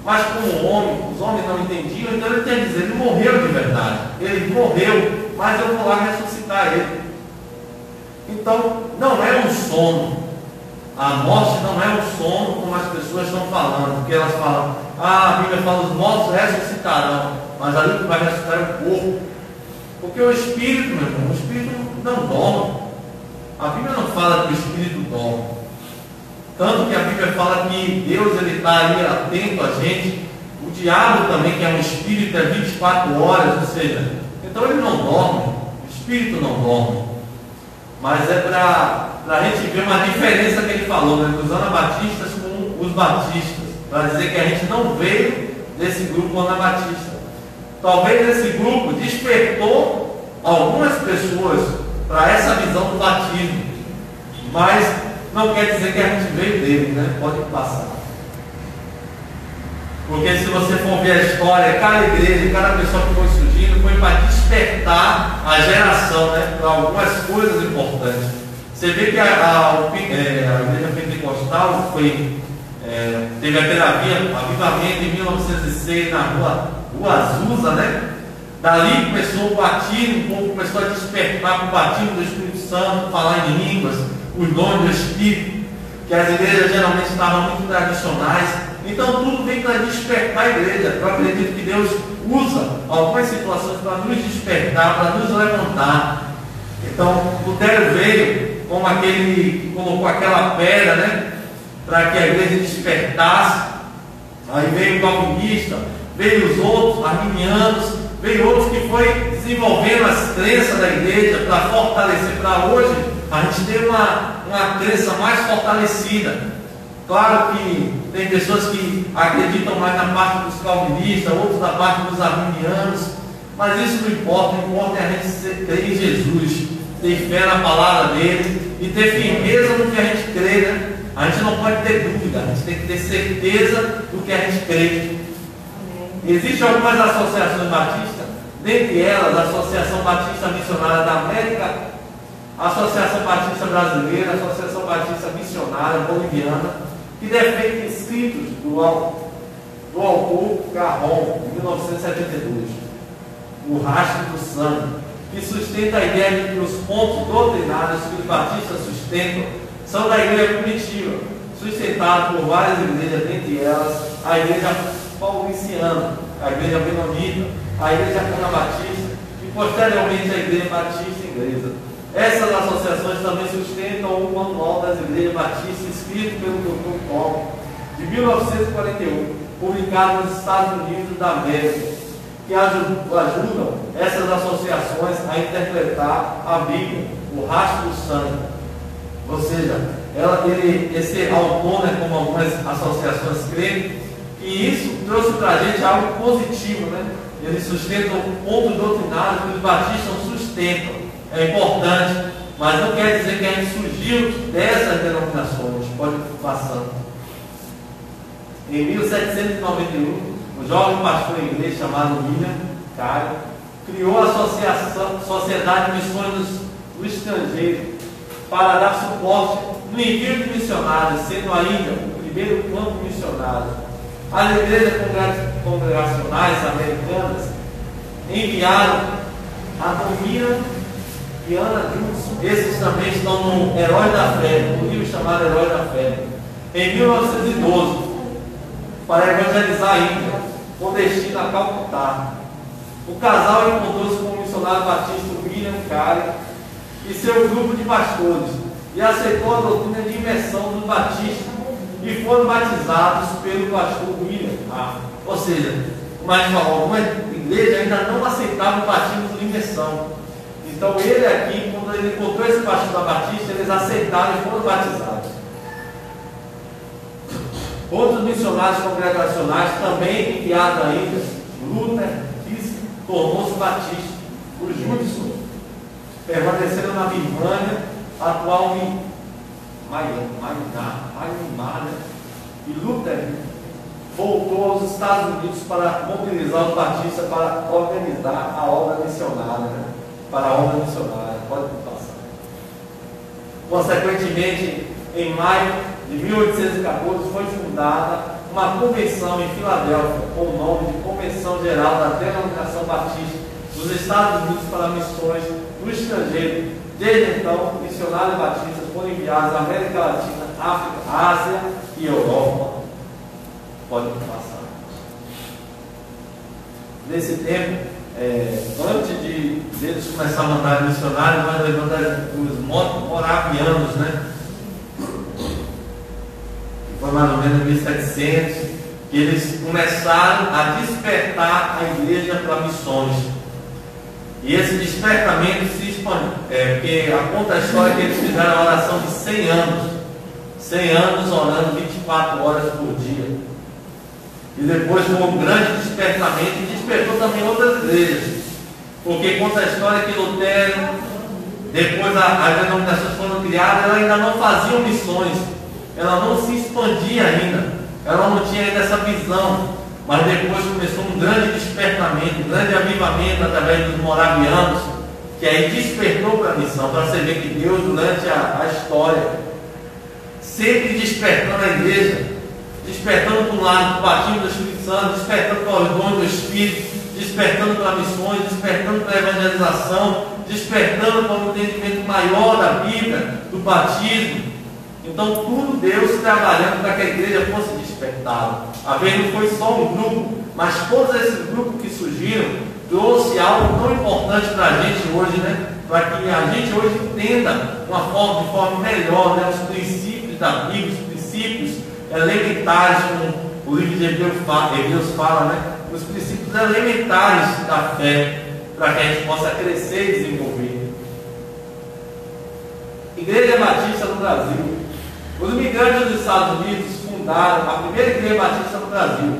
Mas como homem, os homens não entendiam, então ele tem que dizer: ele morreu de verdade, ele morreu, mas eu vou lá ressuscitar ele. Então, não é um sono. A morte não é um sono como as pessoas estão falando, porque elas falam, a Bíblia fala, os mortos ressuscitarão, mas ali que vai ressuscitar é o corpo. Porque o Espírito, meu irmão, o Espírito não dorme. A Bíblia não fala que o Espírito dorme. Tanto que a Bíblia fala que Deus está ali atento a gente. O diabo também, que é um espírito, é 24 horas, ou seja, então ele não dorme, o Espírito não dorme. Mas é para a gente ver uma diferença que ele falou, né, dos anabatistas com os batistas, para dizer que a gente não veio desse grupo anabatista. Talvez esse grupo despertou algumas pessoas para essa visão do batismo, mas não quer dizer que a gente veio dele, né? Pode passar. Porque se você for ver a história, cada igreja, cada pessoa que foi surgindo, foi para despertar a geração, né, para algumas coisas importantes. Você vê que a igreja pentecostal teve aquele avivamento em 1906 na rua Azusa, né? Dali começou o batismo, o povo começou a despertar para o batismo do Espírito Santo, falar em línguas, os dons do Espírito, que as igrejas geralmente estavam muito tradicionais. Então tudo vem para despertar a igreja. Eu acredito que Deus usa algumas situações para nos despertar, para nos levantar. Então Lutero veio como aquele que colocou aquela pedra, né, para que a igreja despertasse. Aí veio o calvinista, veio os outros arminianos, veio outros que foi desenvolvendo as crenças da igreja para fortalecer. Para hoje a gente tem uma crença mais fortalecida. Claro que tem pessoas que acreditam mais na parte dos calvinistas, outros na parte dos arminianos, mas isso não importa. O importante é a gente crer em Jesus, ter fé na palavra dele e ter firmeza no que a gente crê, né? A gente não pode ter dúvida, a gente tem que ter certeza do que a gente crê. Existem algumas associações batistas, dentre elas a Associação Batista Missionária da América, a Associação Batista Brasileira, a Associação Batista Missionária Boliviana, que defende escritos do autor Carron, de 1972, o Rastro do Sangue, que sustenta a ideia de que os pontos doutrinários que os batistas sustentam são da igreja primitiva, sustentados por várias igrejas, dentre elas a igreja pauliciana, a igreja menonita, a igreja anabatista e posteriormente a igreja batista inglesa. Essas associações também sustentam o manual das igrejas batistas escrito pelo Dr. Cobb, de 1941, publicado nos Estados Unidos da América, que ajudam essas associações a interpretar a Bíblia, o Rastro do Sangue. Ou seja, esse autor, né, como algumas associações creem, que isso trouxe para a gente algo positivo, né? Eles sustentam o ponto doutrinário que os batistas sustentam. É importante, mas não quer dizer que a gente surgiu dessas denominações. Pode ir passando. Em 1791, um jovem pastor inglês chamado William Carey criou a Sociedade de Missões do Estrangeiro para dar suporte no envio de missionários, sendo a Índia o primeiro campo missionário. As igrejas congregacionais americanas enviaram a Domina e Ana Judson. Esses também estão no Herói da Fé, no livro chamado Herói da Fé, em 1912, para evangelizar a Índia, com destino a Calcutá. O casal encontrou-se com o missionário batista William Carey e seu grupo de pastores e aceitou a doutrina de imersão dos batistas e foram batizados pelo pastor William. Ou seja, alguma igreja ainda não aceitava o batismo de imersão. Então ele aqui, quando ele encontrou esse pastor da Batista, eles aceitaram e foram batizados. Outros missionários congregacionais também enviados à Índia, Luther tornou-se batista. Os Judson permaneceram na Birmânia, atual Myanmar, né? E Luther voltou aos Estados Unidos para mobilizar os batistas para organizar a obra missionária, né? Para a obra missionária. Pode passar. Consequentemente, em maio de 1814 foi fundada uma convenção em Filadélfia com o nome de Convenção Geral da Denominação Batista dos Estados Unidos para Missões do Estrangeiro. Desde então, missionários batistas foram enviados à América Latina, África, Ásia e Europa. Pode passar. Nesse tempo, antes de eles começar a mandar missionários, nós levantamos os moravianos, né? Foi mais ou menos em 1700, que eles começaram a despertar a igreja para missões. E esse despertamento se expande, porque conta a história que eles fizeram a oração de 100 anos. 100 anos orando 24 horas por dia. E depois foi um grande despertamento e despertou também outras igrejas. Porque conta a história que Lutero, depois as denominações foram criadas, elas ainda não faziam missões. Ela não se expandia ainda. Ela não tinha ainda essa visão. Mas depois começou um grande despertamento, um grande avivamento através dos moravianos, que aí despertou para a missão, para você ver que Deus, durante a história, sempre despertando a igreja, despertando para um lado, para o batismo do Espírito Santo, despertando para os dons do Espírito, despertando para missões, despertando para a evangelização, despertando para um entendimento maior da Bíblia, do batismo. Então, tudo Deus trabalhando para que a igreja fosse despertada. A vez não foi só um grupo, mas todos esses grupos que surgiram trouxe algo tão importante para a gente hoje, né? Para que a gente hoje entenda de forma melhor, né? Os princípios da Bíblia, os princípios elementares, como o livro de Hebreus fala, né? Os princípios elementares da fé, para que a gente possa crescer e desenvolver. Igreja Batista no Brasil. Os imigrantes dos Estados Unidos fundaram a primeira igreja batista no Brasil.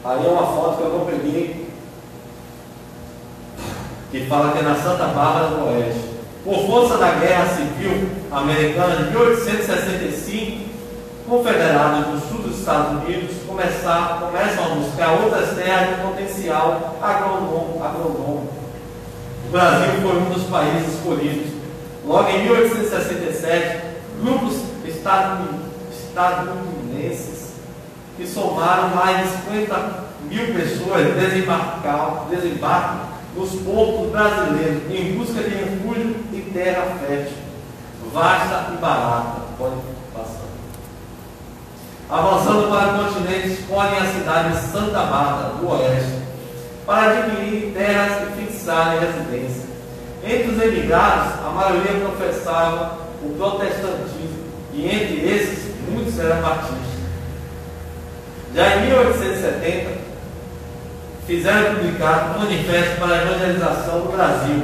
Aí é uma foto que eu não peguei, que fala que é na Santa Bárbara do Oeste. Por força da Guerra Civil Americana de 1865, confederados do sul dos Estados Unidos começam a buscar outras terras de potencial agronômico. O Brasil foi um dos países escolhidos. Logo em 1867, grupos estadunidenses que somaram mais de 50.000 pessoas desembarcam nos portos brasileiros em busca de refúgio e terra fértil, vasta e barata. Pode passar. Avançando para o continente, escolhem a cidade de Santa Bárbara do Oeste para adquirir terras e fixarem residência. Entre os emigrados, a maioria professava o protestantismo, e entre esses, muitos eram batistas. Já em 1870, fizeram publicar um manifesto para a evangelização do Brasil.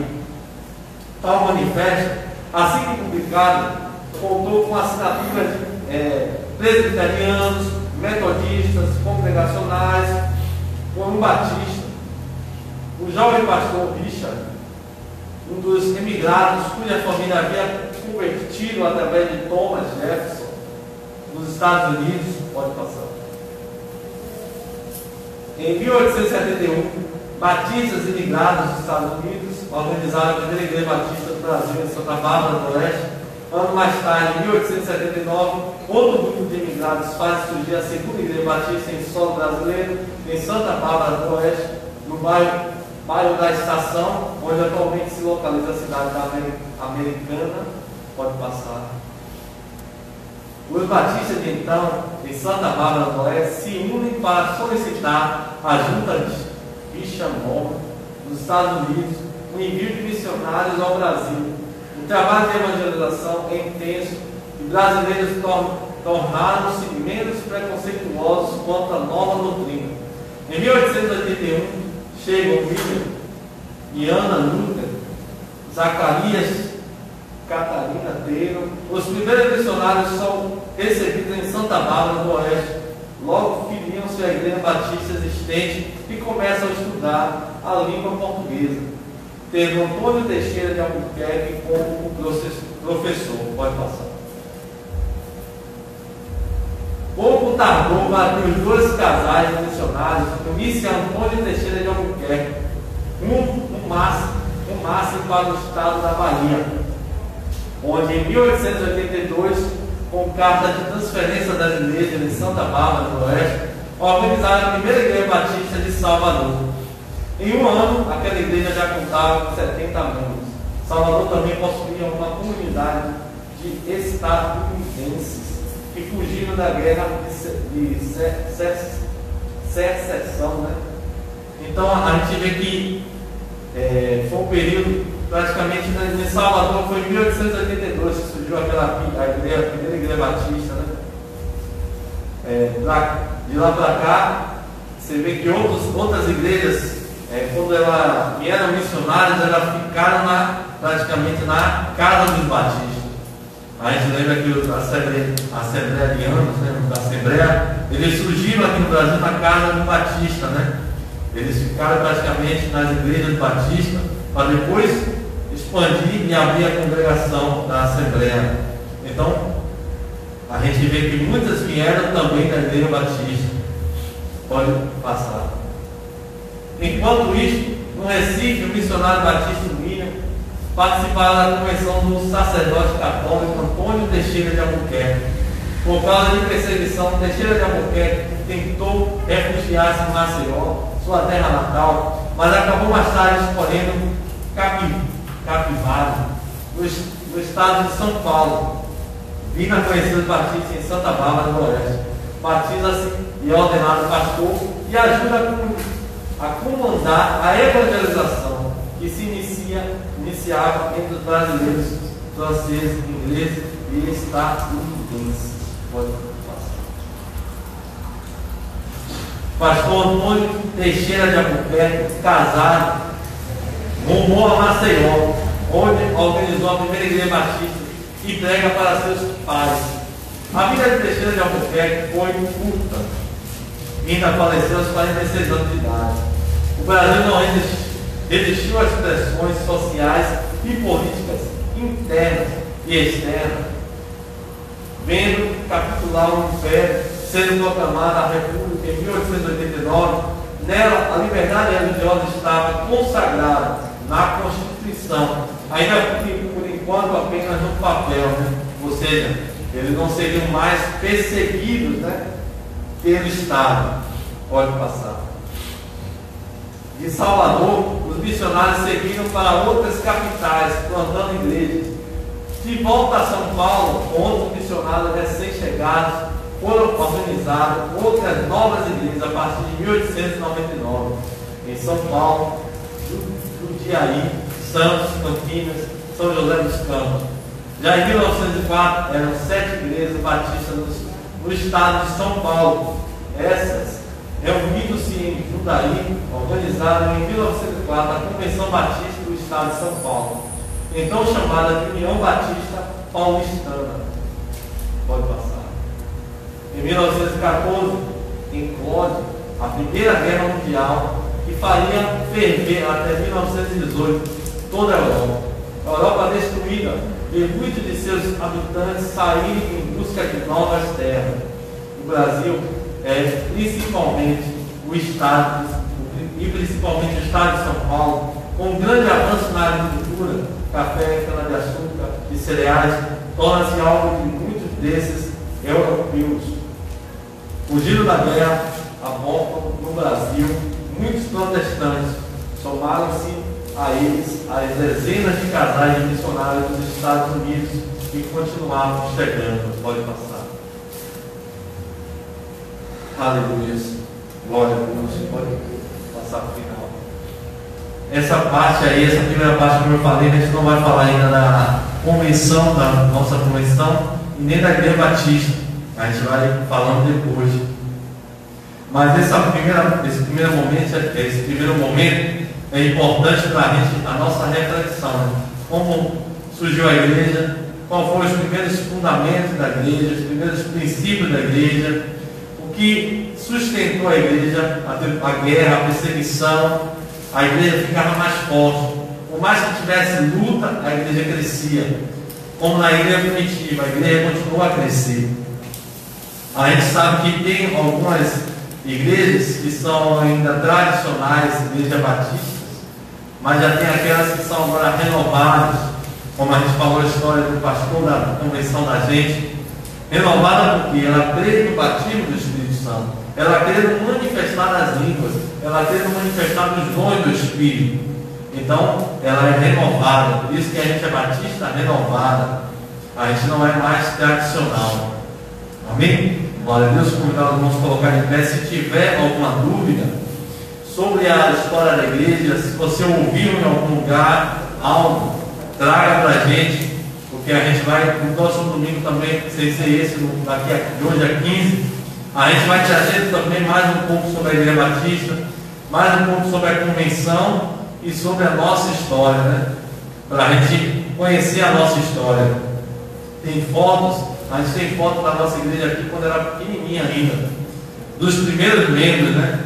Tal manifesto, assim que publicado, contou com assinaturas de presbiterianos, metodistas, congregacionais, por um batista, o jovem pastor Richard, um dos emigrados cuja família havia convertido através de Thomas Jefferson nos Estados Unidos. Pode passar. Em 1871, batistas imigrados dos Estados Unidos organizaram a primeira igreja batista do Brasil em Santa Bárbara do Oeste. Ano mais tarde, em 1879, outro grupo de imigrados faz surgir a segunda igreja batista em solo brasileiro, em Santa Bárbara do Oeste, no bairro da Estação, onde atualmente se localiza a cidade da Americana. Pode passar. Os batistas de então, em Santa Bárbara do Oeste, se unem para solicitar a junta de Bichamon, nos Estados Unidos, o envio de missionários ao Brasil. O trabalho de evangelização é intenso e brasileiros tornaram-se menos preconceituosos quanto à nova doutrina. Em 1881, chegam William e Ana Luther, Zacarias, Catarina Taylor. Os primeiros missionários são recebidos em Santa Bárbara do Oeste. Logo filiam-se à igreja batista existente e começam a estudar a língua portuguesa, tendo Antônio Teixeira de Albuquerque como professor. Pode passar. Pouco tardou para que os dois casais missionários unissem Antônio Teixeira de Albuquerque, um máximo para o estado da Bahia, onde em 1882, com carta de transferência das igrejas de Santa Bárbara do Oeste, organizaram a primeira igreja batista de Salvador. Em um ano, aquela igreja já contava com 70 membros. Salvador também possuía uma comunidade de estadunidenses que fugiram da guerra de secessão, né? Então a gente vê que foi um período, praticamente em Salvador, foi em 1882 que surgiu a primeira igreja batista, né? De lá para cá, você vê que outras igrejas, quando elas vieram missionárias, elas ficaram praticamente na casa dos batistas. A gente lembra que os assemblearianos, né, da Assembleia, eles surgiram aqui no Brasil na casa do batista, né? Eles ficaram praticamente nas igrejas batistas para depois expandir e abrir a congregação da Assembleia. Então, a gente vê que muitas vieram também da igreja batista. Pode passar. Enquanto isso, no Recife, o missionário batista William participava da convenção do sacerdote católico Antônio Teixeira de Albuquerque. Por causa de perseguição, Teixeira de Albuquerque tentou refugiar-se em Maceió, sua terra natal, mas acabou mais tarde escolhendo Capivari, no estado de São Paulo, vindo a conhecer os batistas em Santa Bárbara do Oeste. Batiza-se e é ordenado pastor e ajuda a comandar a evangelização que se iniciava entre os brasileiros, franceses, ingleses e estadunidenses. Pode passar. Pastor Antônio Teixeira de Albuquerque, casado, rumou a Maceió, onde organizou a primeira igreja batista e prega para seus pais. A vida de Teixeira de Albuquerque foi curta, ainda faleceu aos 46 anos de idade. O Brasil não resistiu às pressões sociais e políticas internas e externas, vendo capitular o Império, sendo proclamada a República em 1889. Nela, a liberdade religiosa estava consagrada na Constituição, ainda por enquanto apenas no papel, né? Ou seja, eles não seriam mais perseguidos, né, pelo Estado. Pode passar. De Salvador, os missionários seguiram para outras capitais, plantando igrejas. De volta a São Paulo, onde os missionários recém-chegados foram organizadas outras novas igrejas a partir de 1899. Em São Paulo, Jundiaí, Santos, Campinas, São José dos Campos. Já em 1904, eram 7 igrejas batistas no estado de São Paulo. Essas, reunindo-se em Jundiaí, organizaram em 1904 a Convenção Batista do estado de São Paulo, então chamada de União Batista Paulistana. Pode passar. Em 1914, eclode a Primeira Guerra Mundial, que faria ferver até 1918 toda a Europa. A Europa destruída, e muitos de seus habitantes saírem em busca de novas terras. O Brasil principalmente o estado, e principalmente o estado de São Paulo, com um grande avanço na agricultura, café, cana-de-açúcar e cereais, torna-se alvo de muitos desses europeus. Fugindo da guerra, abortam no Brasil muitos protestantes, somaram-se a eles as dezenas de casais de missionários dos Estados Unidos que continuavam chegando. Pode passar. Aleluia. Glória a Deus. Pode passar para o final. Essa parte aí, essa primeira parte, como eu falei, a gente não vai falar ainda da convenção, da nossa convenção, e nem da Igreja Batista. A gente vai falando depois. Mas esse primeiro momento é importante para a gente, a nossa reflexão. Né? Como surgiu a igreja, quais foram os primeiros fundamentos da igreja, os primeiros princípios da igreja, o que sustentou a igreja, a guerra, a perseguição. A igreja ficava mais forte. Por mais que tivesse luta, a igreja crescia. Como na igreja primitiva, a igreja continuou a crescer. A gente sabe que tem algumas igrejas que são ainda tradicionais, igrejas batistas, mas já tem aquelas que são agora renovadas, como a gente falou a história do pastor da convenção da gente, renovada porque ela crê no batismo do Espírito Santo, ela crê no manifestar das línguas, ela crê no manifestar dos dons do Espírito. Então, ela é renovada. Por isso que a gente é batista renovada. A gente não é mais tradicional. Amém? Glória a Deus. Convidar os irmãos a colocar em pé. Se tiver alguma dúvida sobre a história da igreja, se você ouviu em algum lugar algo, traga para a gente, porque a gente vai, no próximo domingo também, sem ser esse, daqui de hoje a 15, a gente vai trazer também mais um pouco sobre a Igreja Batista, mais um pouco sobre a convenção e sobre a nossa história, né? Para a gente conhecer a nossa história. Tem fotos, a gente tem fotos da nossa igreja aqui quando era pequenininha ainda, dos primeiros membros, né?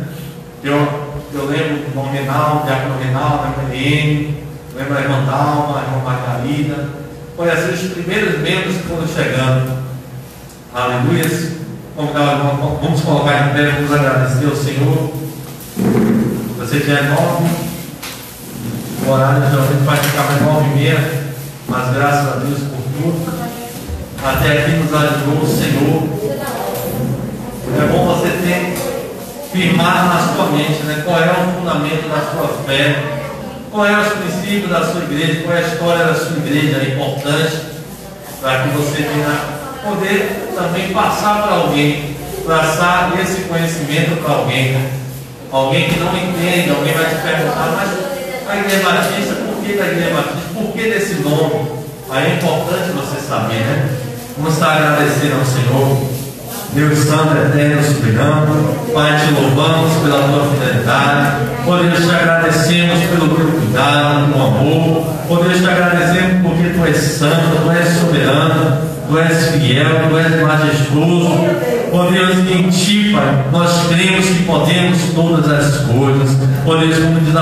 Eu lembro do irmão Renal, o diácono Renal, a irmã Helene, lembro a irmã Dalma, a irmã Margarida. Foi assim os primeiros membros que foram chegando. Aleluia. Vamos colocar em pé, vamos agradecer ao Senhor. Você já é 9, o horário geralmente vai ficar mais 9h30, mas graças a Deus por tudo. Até aqui nos ajudou o Senhor. É bom você ter firmar na sua mente, né? Qual é o fundamento da sua fé, qual é os princípios da sua igreja, qual é a história da sua igreja. É importante para que você venha poder também passar para alguém, passar esse conhecimento para alguém, né? Alguém que não entende, alguém vai te perguntar, mas a Igreja Batista, por que da Igreja Batista? Por que desse nome? Aí é importante você saber, né? Vamos estar agradecendo ao Senhor. Deus Santo, Eterno, Soberano, Pai, te louvamos pela tua fidelidade. Ó Deus, te agradecemos pelo teu cuidado, teu amor. Ó Deus, te agradecemos porque tu és santo, tu és soberano, tu és fiel, tu és majestoso. Ó Deus, em ti, Pai, nós cremos que podemos todas as coisas. Ó Deus, como diz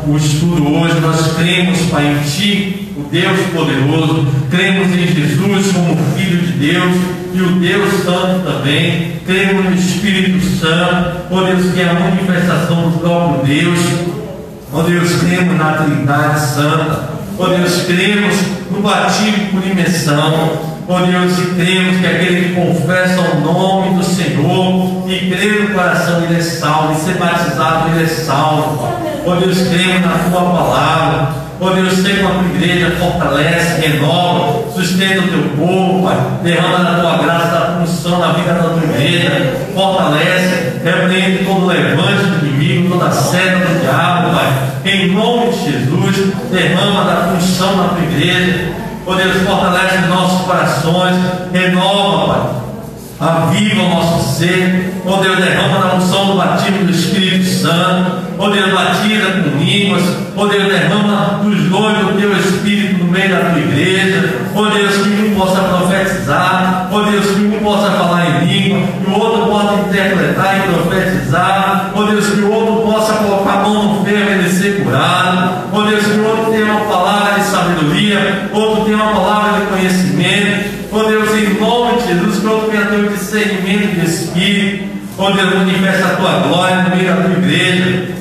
o estudo hoje, nós cremos, Pai, em ti, o Deus poderoso. Cremos em Jesus como Filho de Deus e o Deus Santo também. Cremos no Espírito Santo, ó Deus, que é a manifestação do próprio Deus. Ó Deus, cremos na Trindade Santa. Ó Deus, cremos no batismo por imersão. Ó Deus, e cremos que aquele que confessa o nome do Senhor e crê no coração, ele é salvo, e ser batizado, ele é salvo. Ó Deus, cremos na tua palavra. Ó Deus, sei com a tua igreja, fortalece, renova, sustenta o teu povo, Pai. Derrama da tua graça, da função na vida da tua igreja. Fortalece, repreende todo levante do inimigo, toda seta do diabo, Pai. Em nome de Jesus, derrama da função na tua igreja. Ó Deus, fortalece os nossos corações, renova, Pai. Aviva o nosso ser. Ó Deus, derrama da unção do batismo do Espírito Santo. Ó Deus, batiza com línguas. Ó Deus, derrama dos dons do teu Espírito no meio da tua igreja. Ó Deus, que um possa profetizar. Ó Deus, que um possa falar em língua, que o outro possa interpretar e profetizar. Ó Deus, que o outro possa colocar a mão no ferro e ele ser curado. Ó Deus, que o outro tenha uma palavra de sabedoria, outro tenha uma palavra de conhecimento. Ó Deus, em nome de Jesus, que outro tenha teu discernimento de Espírito. Ó Deus, manifesta a tua glória no meio da tua igreja.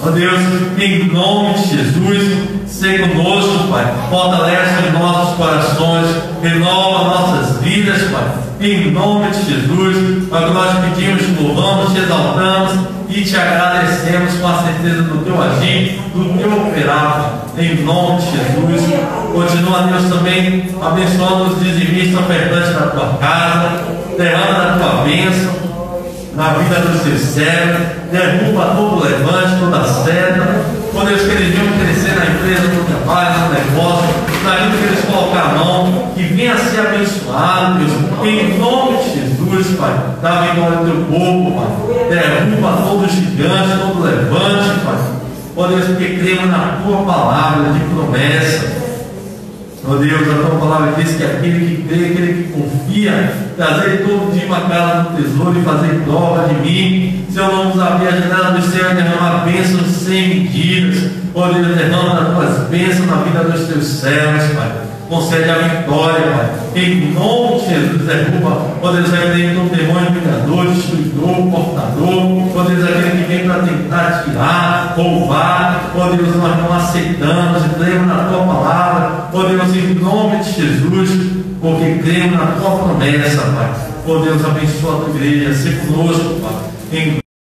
Ó Deus, em nome de Jesus, seja conosco, Pai. Fortalece os nossos corações, renova nossas vidas, Pai. Em nome de Jesus, nós pedimos, te louvamos, te exaltamos e te agradecemos com a certeza do teu agir, do teu operar, em nome de Jesus. Continua, Deus, também abençoando os dizimistas ofertantes da tua casa, derrama a tua bênção na vida dos teus servos, derruba todo levante, toda seta. Quando eles queriam crescer na empresa, no trabalho, no negócio, naquilo que eles colocar a mão, que venha a ser abençoado, Deus, em nome de Jesus, Pai. Dá vitória ao teu povo, Pai. Derruba todo gigante, todo levante, Pai. Ó Deus, porque cremos na tua palavra de promessa. Ó Deus, a tua palavra diz que aquele que crê, aquele que confia, trazer todo dia uma casa do tesouro e fazer prova de mim. Se eu não vos abrir a janela do céu e derramar bênçãos sem medidas, ó Deus, derrama as tuas bênçãos na vida dos teus servos, Pai. Concede a vitória, Pai. Em nome de Jesus, derruba, ó Deus, repreende todo demônio, pecador, destruidor, portador, ó Deus, aquele que vem para tentar tirar, roubar, ó Deus, nós não aceitamos, cremos na tua palavra, ó Deus, em nome de Jesus, porque cremos na tua promessa, Pai. Ó Deus, abençoa a tua igreja, se conosco, Pai. Em